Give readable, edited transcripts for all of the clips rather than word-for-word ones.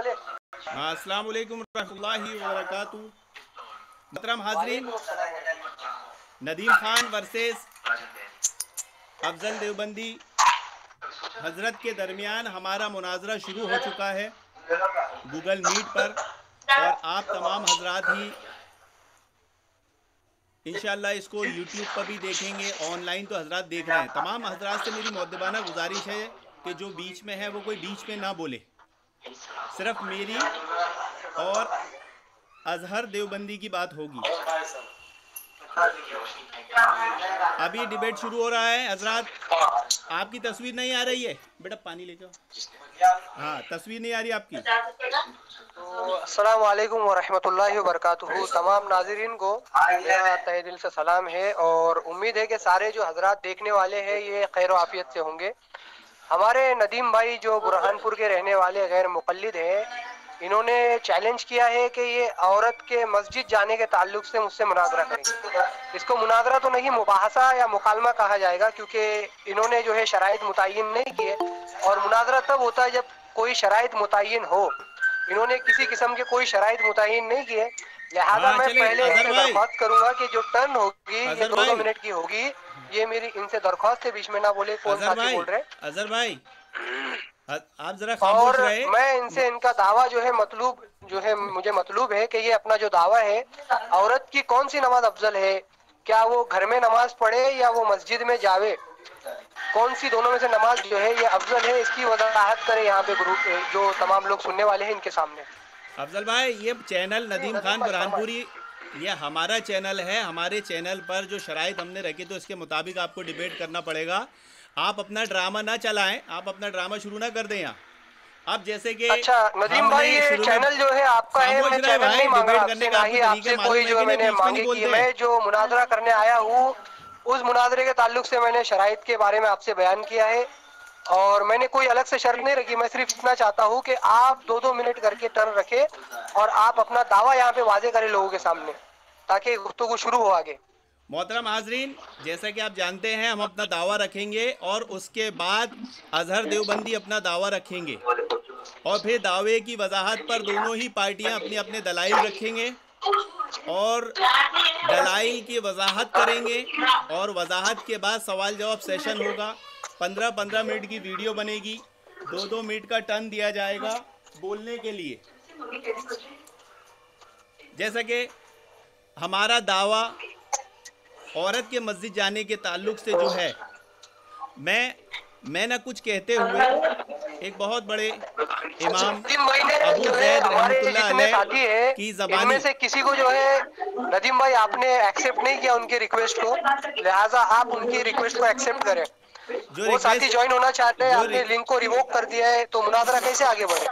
हाँ, अस्सलाम वालेकुम रहमतुल्लाहि व बरकातुहू। मोहतरम हाज़रीन, नदीम खान वर्सेस अफजल देवबंदी हजरत के दरमियान हमारा मुनाजरा शुरू हो चुका है गूगल मीट पर, और आप तमाम हजरात ही इंशाअल्लाह इसको यूट्यूब पर भी देखेंगे। ऑनलाइन तो हजरात देख रहे हैं। तमाम हजरात से मेरी मुअद्दबाना गुजारिश है कि जो बीच में है वो कोई बीच में ना बोले। सिर्फ मेरी और अजहर देवबंदी की बात होगी। अभी डिबेट शुरू हो रहा है। हजरात, आपकी तस्वीर नहीं आ रही है, बेटा पानी लेके आओ। हाँ, तस्वीर नहीं आ रही आपकी। तो अस्सलाम वालेकुम व रहमतुल्लाहि व बरकातुहू। तमाम नाज़रीन को मेरा तहे दिल से सलाम है और उम्मीद है कि सारे जो हजरात देखने वाले हैं ये खैर आफियत से होंगे। हमारे नदीम भाई जो बुरहानपुर के रहने वाले गैर मुक़ल्लिद हैं, इन्होंने चैलेंज किया है कि ये औरत के मस्जिद जाने के ताल्लुक से मुझसे मुनाजरा करेंगे। इसको मुनाजरा तो नहीं, मुबाहसा या मुकालमा कहा जाएगा, क्योंकि इन्होंने जो है शराइत मुतय्यन नहीं किए, और मुनाजरा तब होता है जब कोई शराइत मुतय्यन हो। इन्होंने किसी किस्म के कोई शराइत मुतय्यन नहीं किए, लिहाजा मैं पहले इनसे दरख्वास्त करूंगा कि जो टर्न होगी ये 2-2 मिनट की होगी। ये मेरी इनसे दरख्वास्त है, बीच में ना बोले। कौन साथी बोल रहे? अजहर भाई, आप जरा खामोश रहे। और मैं इनसे इनका दावा जो है मुझे मतलूब है कि ये अपना जो दावा है, औरत की कौन सी नमाज अफजल है, क्या वो घर में नमाज पढ़े या वो मस्जिद में जावे, कौन सी दोनों में से नमाज जो है ये अफजल है, इसकी वजाहत करे यहाँ पे ग्रुप जो तमाम लोग सुनने वाले हैं इनके सामने। अफजल भाई, ये चैनल नदीम खान बुरहानपुरी, ये हमारा चैनल है। हमारे चैनल पर जो शराइत हमने रखी तो इसके मुताबिक आपको डिबेट करना पड़ेगा। आप अपना ड्रामा ना चलाएं, आप अपना ड्रामा शुरू ना कर दें यहाँ। आप जैसे कि अच्छा नदीम भाई, ये चैनल जो है आपका है, मैं चैनल नहीं मांग रहा आपसे, ना ही आपसे कोई जो मैंने मांगी की। मैं जो मुनाजरा करने आया हूँ उस मुनाजरे के ताल्लुक से मैंने शराइत के बारे में आपसे बयान किया है, और मैंने कोई अलग से शर्त नहीं रखी। मैं सिर्फ इतना चाहता हूँ कि आप 2-2 मिनट करके टर्न रखें और आप अपना दावा यहाँ पे वाजे करें लोगों के सामने, ताकि गुफ्तगू शुरू हो आगे। मोहतरम हाजरीन, जैसा कि आप जानते हैं हम अपना दावा रखेंगे और उसके बाद अजहर देवबंदी अपना दावा रखेंगे, और फिर दावे की वजाहत पर दोनों ही पार्टियां अपने अपने दलाइल रखेंगे और दलाइल की वजाहत करेंगे, और वजाहत के बाद सवाल जवाब सेशन होगा। 15-15 मिनट की वीडियो बनेगी, 2-2 मिनट का टर्न दिया जाएगा बोलने के लिए। जैसा कि हमारा दावा औरत के मस्जिद जाने के ताल्लुक से जो है, मैं ना कुछ कहते हुए एक बहुत बड़े इमाम अबू ज़ैद रहमतुल्लाह अलैह की ज़बानी, इनमें से किसी को जो है नदीम भाई आपने एक्सेप्ट नहीं किया उनकी रिक्वेस्ट को, लिहाजा आप उनकी रिक्वेस्ट को एक्सेप्ट करें। वो साथी ज्वाइन होना चाहते हैं, आपने लिंक को रिवोक कर दिया है, तो मुनाजरा कैसे आगे बढ़े?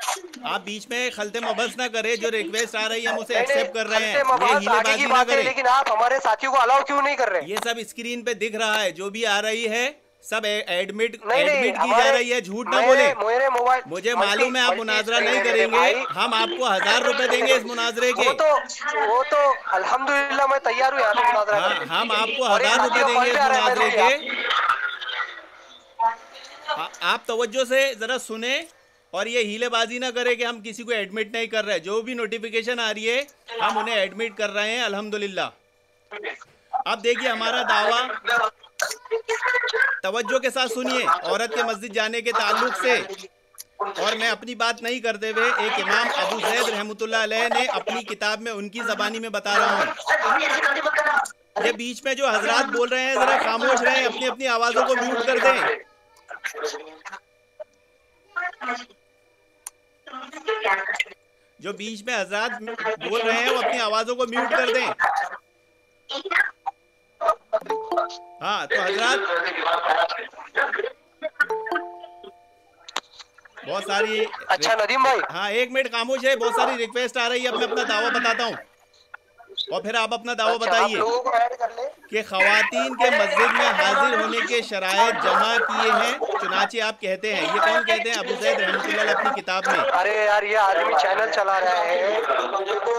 आप बीच में खलते मबस ना करें। जो रिक्वेस्ट आ रही है हम उसे एक्सेप्ट कर रहे हैं, ये हीलेबाजी ना करें। लेकिन आप हमारे साथियों को अलाउ क्यों नहीं कर रहे? ये सब स्क्रीन पे दिख रहा है, जो भी आ रही है सब एडमिट की जा रही है। झूठ ना बोले। मुझे मालूम है आप मुनाजरा नहीं करेंगे, हम आपको 1000 रुपए देंगे इस मुनाजरे के। वो तो अल्हम्दुलिल्लाह मैं तैयार हूँ यहाँ पे मुनाजरा करने। हम आपको 1000 रुपए देंगे इस मुनाजरे के। आप तवज्जो से जरा सुने और ये हीलेबाजी ना करें कि हम किसी को एडमिट नहीं कर रहे। जो भी नोटिफिकेशन आ रही है हम उन्हें एडमिट कर रहे हैं अल्हम्दुलिल्लाह। अब देखिए हमारा दावा, तवज्जो के साथ सुनिए। औरत के मस्जिद जाने के ताल्लुक से, और मैं अपनी बात नहीं करते हुए एक इमाम अबू ज़ैद रहमतुल्लाह अलैह ने अपनी किताब में उनकी ज़बानी में बता रहा हूँ। ये बीच में जो हजरात बोल रहे हैं जरा खामोश रहें, अपनी अपनी आवाज़ों को म्यूट कर दें। जो बीच में हजरात बोल रहे हैं वो अपनी आवाज़ों को म्यूट कर दें। हाँ तो हजरात, बहुत सारी, अच्छा नदीम भाई, हाँ 1 मिनट खामोश है, बहुत सारी रिक्वेस्ट आ रही है। अब मैं अपना दावा बताता हूँ और फिर आप अपना दावा बताइए कि ख़वातीन के मस्जिद में हाजिर होने के शराइत जमा किए हैं। चुनाचे आप कहते हैं, ये कौन कहते हैं? अबू ज़ैद रहमतुल्लाह अपनी किताब में। अरे यार ये आदमी चैनल चला रहा है।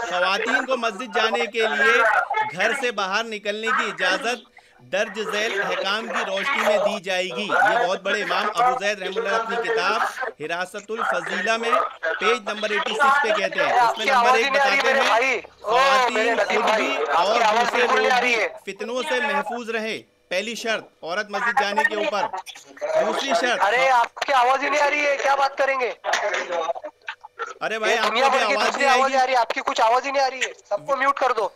ख़वातीन को मस्जिद जाने के लिए घर से बाहर निकलने की इजाज़त दर्ज झैल अहकाम की रोशनी में दी जाएगी। ये बहुत बड़े इमाम अबू ज़ैद रहमतुल्लाह अपनी किताब हिरासतुल फजीला में पेज नंबर 86 पे कहते हैं। उसमें नंबर 1 बताते हैं, ख़वातीन खुद भी और दूसरे लोग भी फितनों से महफूज रहे। पहली शर्त औरत मस्जिद जाने के ऊपर। दूसरी शर्त, अरे आपकी आवाज ही नहीं आ रही है, क्या बात करेंगे? अरे भाई आपको दुनिया भर की आवाज दूसरी नहीं आवाज आएगी? आ रही है, आपकी कुछ आवाज ही नहीं आ रही है। सबको म्यूट कर दो।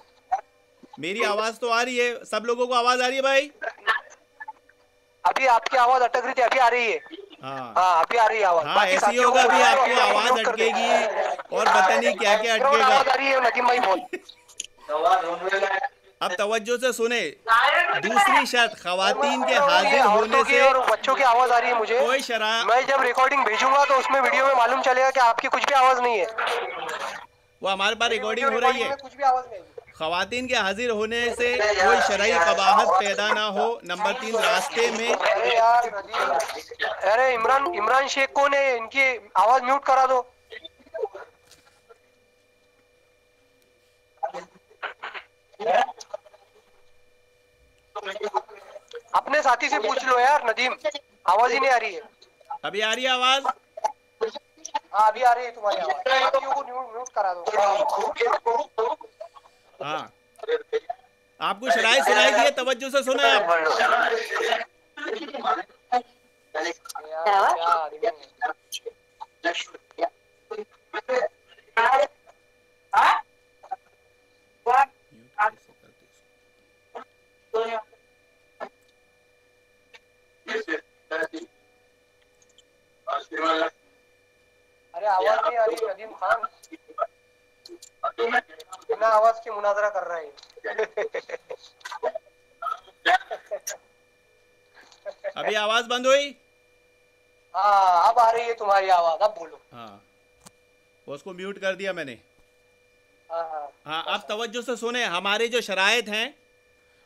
मेरी आवाज तो आ रही है, सब लोगों को आवाज आ रही है भाई? अभी आपकी आवाज अटक रही थी, अभी आ रही है। हाँ अभी आ रही है आवाज। हाँ, ऐसी होगा, अभी आपको आवाज अटकेगी और पता नहीं क्या क्या अटकेगा। आवाज आ रही है नदीम भाई बोल। अब तवज्जो से सुने। दूसरी शर्त, खवातीन के हाजिर होने से और बच्चों की आवाज आ रही है मुझे। कोई शरा, मैं जब रिकॉर्डिंग भेजूंगा तो उसमें वीडियो में मालूम चलेगा कि आपकी कुछ भी आवाज नहीं है। वो हमारे पास रिकॉर्डिंग हो रही है। कुछ भी आवाज नहीं। खवातीन के हाजिर होने से कोई शरई कबाहत पैदा ना हो। नंबर 3, रास्ते में। अरे यार अरे इमरान शेख कौन है? इनकी आवाज म्यूट करा दो। अपने साथी से पूछ लो यार नदीम, आवाज ही नहीं आ रही है। अभी आ रही है आवाज? हाँ अभी आ रही है तुम्हारी आवाज। साथियों को म्यूट करा दो। हाँ, आपको शराय सुनाई दिए, तवज्जो से सुना आप। अरे आवाज नहीं आ रही नदीम खान, बिना आवाज के मुनाजरा कर रहा है। अभी आवाज बंद हुई? हाँ अब आ रही है तुम्हारी आवाज, अब बोलो। हाँ, उसको म्यूट कर दिया मैंने। हाँ अब तवज्जो से सुने। हमारे जो शराइत हैं,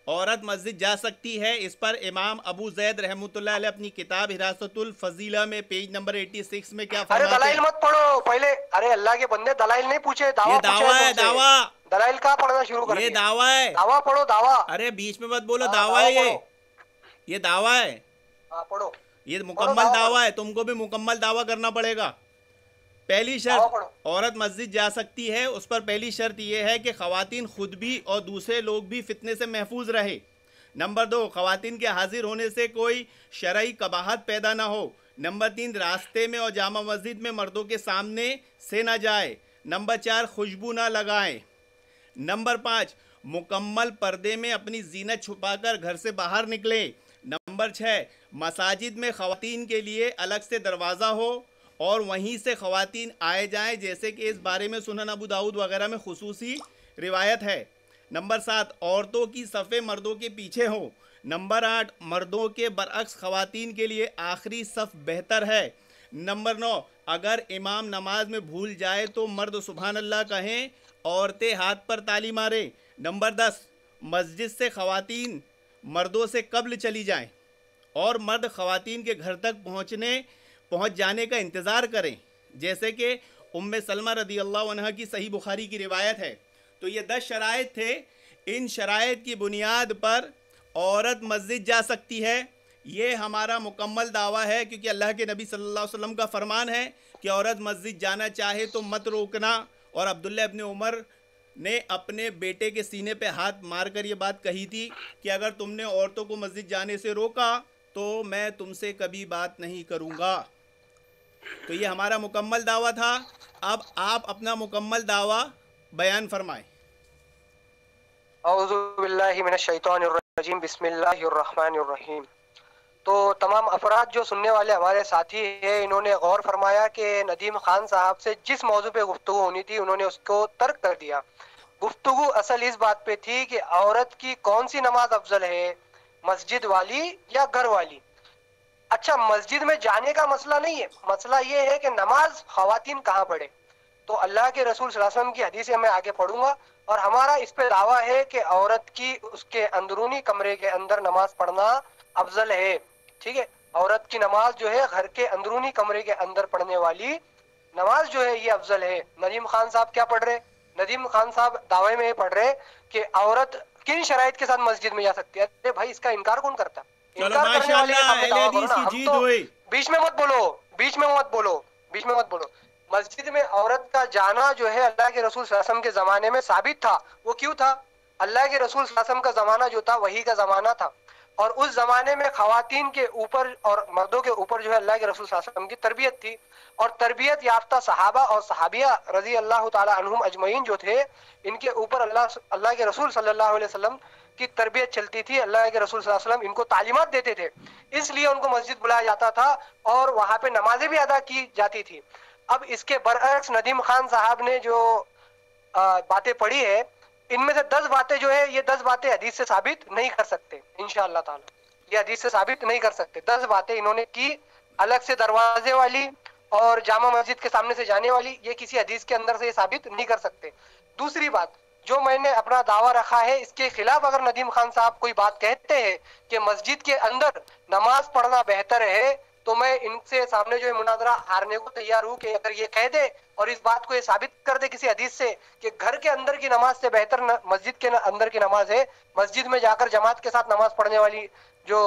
औरत मस्जिद जा सकती है, इस पर इमाम अबू ज़ैद रहमतुल्लाह अलैह अपनी किताब हिरासतुल फजीला में पेज नंबर 86 में क्या फरमाते हैं? अरे दलाइल मत पढ़ो पहले। अरे अल्लाह के बंदे, दलाइल नहीं पूछे, दावा ये दावा है, दावा। दलाइल का पढ़ना शुरू कर। ये दावा है, दावा पढ़ो, दावा। अरे बीच में मत बोलो, दावा है ये दावा है। पढ़ो, ये मुकम्मल दावा है, तुमको भी मुकम्मल दावा करना पड़ेगा। पहली शर्त, औरत मस्जिद जा सकती है, उस पर पहली शर्त यह है कि ख़वातीन खुद भी और दूसरे लोग भी फितने से महफूज रहे। नंबर 2, ख़वातीन के हाजिर होने से कोई शरई कबाहत पैदा ना हो। नंबर 3, रास्ते में और जामा मस्जिद में मर्दों के सामने से ना जाए। नंबर 4, खुशबू ना लगाएं। नंबर 5, मुकम्मल पर्दे में अपनी जीनत छुपाकर घर से बाहर निकले। नंबर 6, मसाजिद में ख़वातीन के लिए अलग से दरवाज़ा हो और वहीं से ख़वातीन आए जाएं, जैसे कि इस बारे में सुनन अबू दाऊद वगैरह में खुसूसी रिवायत है। नंबर 7, औरतों की सफ़े मर्दों के पीछे हो। नंबर 8, मर्दों के बरअक्स ख़वातीन के लिए आखिरी सफ़ बेहतर है। नंबर 9, अगर इमाम नमाज में भूल जाए तो मर्द सुबहान अल्लाह कहें, औरतें हाथ पर ताली मारें। नंबर 10, मस्जिद से ख़वातीन मर्दों से कब्ल चली जाएं और मर्द ख़वातीन के घर तक पहुँच जाने का इंतज़ार करें, जैसे कि उम्मे सलमा रदी अल्लाह अन्हा की सही बुखारी की रिवायत है। तो ये 10 शराइत थे। इन शराइत की बुनियाद पर औरत मस्जिद जा सकती है। ये हमारा मुकम्मल दावा है, क्योंकि अल्लाह के नबी सल्लल्लाहु अलैहि वसल्लम का फरमान है कि औरत मस्जिद जाना चाहे तो मत रोकना। और अब्दुल्ला इब्न उमर ने अपने बेटे के सीने पे हाथ मारकर ये बात कही थी कि अगर तुमने औरतों को मस्जिद जाने से रोका तो मैं तुमसे कभी बात नहीं करूँगा। तो ये हमारा मुकम्मल दावा था। अब आप अपना मुकम्मल दावा बयान फरमाएं। औज़ु बिल्लाहि मिनश शैतानिर रजीम, बिस्मिल्लाहिर रहमानिर रहीम। तो तमाम अफराद जो सुनने वाले हमारे साथी हैं, इन्होंने गौर फरमाया कि नदीम खान साहब से जिस मौजू पे गुफ्तगू होनी थी उन्होंने उसको तर्क कर दिया। गुफ्तगू असल इस बात पे थी कि औरत की कौन सी नमाज अफजल है, मस्जिद वाली या घर वाली। अच्छा, मस्जिद में जाने का मसला नहीं है, मसला ये है कि नमाज खवातीन कहाँ पढ़े। तो अल्लाह के रसूल सल्लल्लाहु अलैहि वसल्लम की हदीस मैं आगे पढ़ूंगा और हमारा इस पे दावा है कि औरत की उसके अंदरूनी कमरे के अंदर नमाज पढ़ना अफजल है। ठीक है, औरत की नमाज जो है घर के अंदरूनी कमरे के अंदर पढ़ने वाली नमाज जो है ये अफजल है। नदीम खान साहब क्या पढ़ रहे? नदीम खान साहब दावे में पढ़ रहे कि औरत किन शराइत के साथ मस्जिद में जा सकती है? अरे भाई इसका इनकार कौन करता? चलो इनकार करने वाले के माशाल्लाह, सामने अहले दावा करो हदीस ना। की हम जीत तो हुई। बीच में मत बोलो, बीच में मत बोलो, बीच में मत बोलो। मस्जिद में औरत का जाना जो है अल्लाह के रसूल सल्लल्लाहु अलैहि वसल्लम के जमाने में साबित था। वो क्यों था? अल्लाह के रसूल सल्लल्लाहु अलैहि वसल्लम का जमाना जो था वही का जमाना था, और उस जमाने में खवातीन के ऊपर और मर्दों के ऊपर जो है अल्लाह के रसूल सल्लल्लाहु अलैहि वसल्लम की तरबियत थी, और तरबियत याफ्ता सहाबा और सहाबिया रजी अल्लाह ताला अन्हुम अजमईन जो थे, इनके ऊपर अल्लाह के रसूल सल्लल्लाहु अलैहि वसल्लम की तरबियत चलती थी। अल्लाह के रसूल सल्लल्लाहु अलैहि वसल्लम इनको तालीमात देते थे, इसलिए उनको मस्जिद बुलाया जाता था और वहां पे नमाजें भी अदा की जाती थी। अब इसके बरअक्स नदीम खान साहब ने जो बातें पढ़ी है, इनमें से 10 बातें जो है, ये 10 बातें हदीस से साबित नहीं कर सकते इंशाअल्लाह ताला। ये हदीस से साबित नहीं कर सकते। 10 बातें इन्होंने की अलग से दरवाजे वाली और जामा मस्जिद के सामने से जाने वाली, ये किसी हदीस के अंदर से ये साबित नहीं कर सकते। दूसरी बात, जो मैंने अपना दावा रखा है, इसके खिलाफ अगर नदीम खान साहब कोई बात कहते हैं कि मस्जिद के अंदर नमाज पढ़ना बेहतर है, तो मैं इनसे सामने जो है मुनाजरा हारने को तैयार हूँ कि अगर ये कह दे और इस बात को ये साबित कर दे किसी हदीस से कि घर के अंदर की नमाज से बेहतर मस्जिद के अंदर की नमाज है, मस्जिद में जाकर जमात के साथ नमाज पढ़ने वाली जो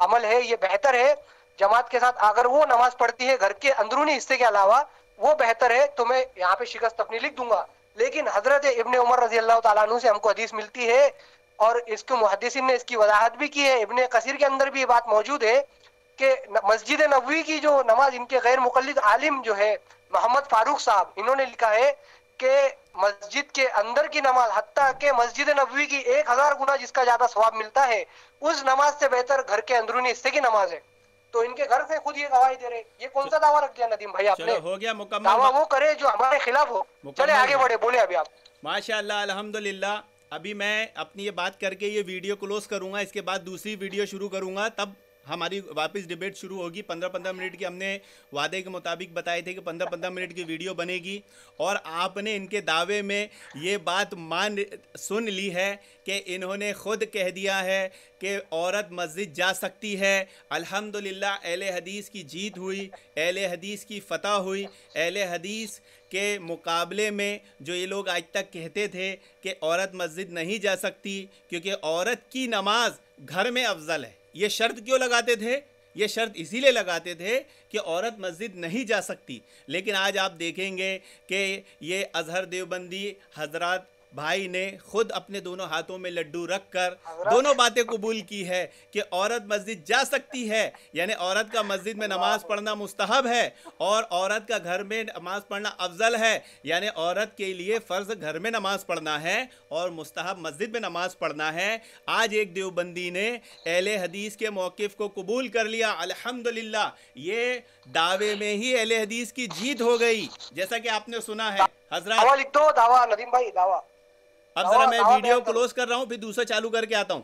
अमल है ये बेहतर है, जमात के साथ अगर वो नमाज पढ़ती है घर के अंदरूनी हिस्से के अलावा वो बेहतर है, तो मैं यहाँ पे शिकस्त अपनी लिख दूंगा। लेकिन हजरत इब्ने उमर रजी अल्लाह ताला अन्हु से हमको हदीस मिलती है और इसको मुहद्दिसिन ने इसकी वजाहत भी की है, इब्ने कसीर के अंदर भी ये बात मौजूद है कि मस्जिद नबवी की जो नमाज, इनके गैर मुकल्लिद आलिम जो है मोहम्मद फारूक साहब, इन्होंने लिखा है कि मस्जिद के अंदर की नमाज, हत्ता के मस्जिद नबवी की 1000 गुना जिसका ज्यादा सवाब मिलता है, उस नमाज से बेहतर घर के अंदरूनी हिस्से की नमाज है। तो इनके घर से खुद ये गवाही दे रहे। ये कौन सा दावा रख दिया नदीम भाई आपने? चलो हो गया मुकम्मल। दावा वो करे जो हमारे खिलाफ हो। चले आगे बढ़े, बोले अभी आप। माशाल्लाह अल्हम्दुलिल्लाह। अभी मैं अपनी ये बात करके ये वीडियो क्लोज करूंगा, इसके बाद दूसरी वीडियो शुरू करूंगा, तब हमारी वापस डिबेट शुरू होगी। 15-15 मिनट की हमने वादे के मुताबिक बताए थे कि 15-15 मिनट की वीडियो बनेगी, और आपने इनके दावे में ये बात सुन ली है कि इन्होंने ख़ुद कह दिया है कि औरत मस्जिद जा सकती है। अल्हम्दुलिल्लाह अहले हदीस की जीत हुई, अहले हदीस की फ़तह हुई। अहले हदीस के मुकाबले में जो ये लोग आज तक कहते थे कि औरत मस्जिद नहीं जा सकती क्योंकि औरत की नमाज घर में अफजल है, ये शर्त क्यों लगाते थे? ये शर्त इसीलिए लगाते थे कि औरत मस्जिद नहीं जा सकती। लेकिन आज आप देखेंगे कि ये अजहर देवबंदी हजरात भाई ने खुद अपने दोनों हाथों में लड्डू रखकर दोनों बातें कबूल की है कि औरत मस्जिद जा सकती है, यानी औरत का मस्जिद में नमाज पढ़ना मुस्तहब है और औरत का घर में नमाज पढ़ना अफजल है, यानी औरत के लिए फ़र्ज़ घर में नमाज पढ़ना है और मुस्तहब मस्जिद में नमाज पढ़ना है। आज एक देवबंदी ने अहले हदीस के मौक़िफ़ को कबूल कर लिया। अल्हम्दुलिल्लाह, ये दावे में ही अहले हदीस की जीत हो गई, जैसा कि आपने सुना है। हजरत दावा लिख दो, दावा नदीम भाई, दावा। अब जरा मैं वीडियो क्लोज कर रहा हूँ, फिर दूसरा चालू करके आता हूँ।